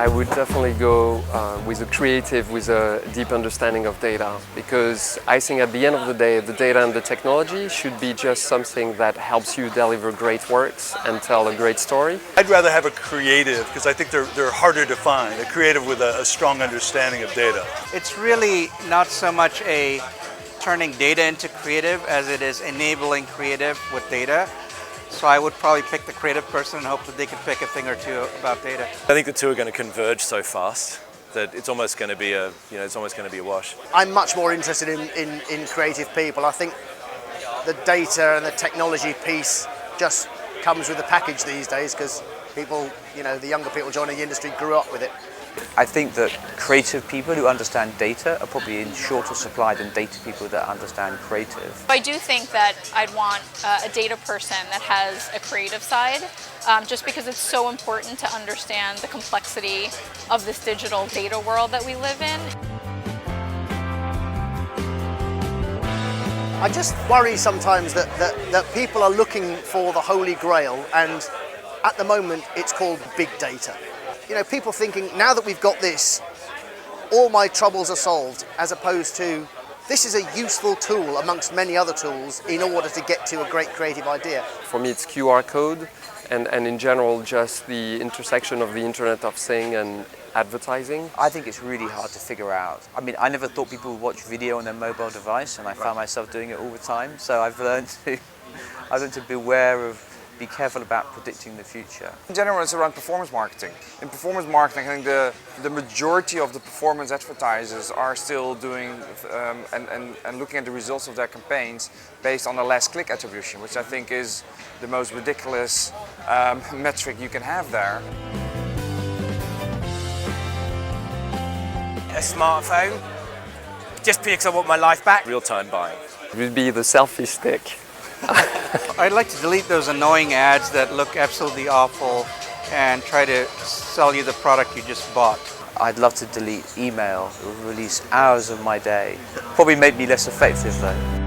I would definitely go with a creative with a deep understanding of data, because I think at the end of the day, the data and the technology should be just something that helps you deliver great works and tell a great story. I'd rather have a creative, because I think they're harder to find, a creative with a strong understanding of data. It's really not so much a turning data into creative as it is enabling creative with data. So I would probably pick the creative person and hope that they can pick a thing or two about data. I think the two are going to converge so fast that it's almost going to be a, it's almost going to be a wash. I'm much more interested in creative people. I think the data and the technology piece just comes with the package these days, because people, the younger people joining the industry grew up with it. I think that creative people who understand data are probably in shorter supply than data people that understand creative. I do think that I'd want a data person that has a creative side, just because it's so important to understand the complexity of this digital data world that we live in. I just worry sometimes that people are looking for the holy grail, and at the moment it's called big data. People thinking, now that we've got this, all my troubles are solved, as opposed to, this is a useful tool amongst many other tools in order to get to a great creative idea. For me, it's QR code and in general just the intersection of the Internet of Things and advertising. I think it's really hard to figure out. I mean, I never thought people would watch video on their mobile device, and I found myself doing it all the time. So I've learned to beware of, be careful about predicting the future. In general, it's around performance marketing. In performance marketing, I think the majority of the performance advertisers are still doing and looking at the results of their campaigns based on the last click attribution, which I think is the most ridiculous metric you can have there. A smartphone, just because I want my life back. Real-time buying. It would be the selfie stick. I'd like to delete those annoying ads that look absolutely awful and try to sell you the product you just bought. I'd love to delete email. It will release hours of my day. Probably make me less effective though.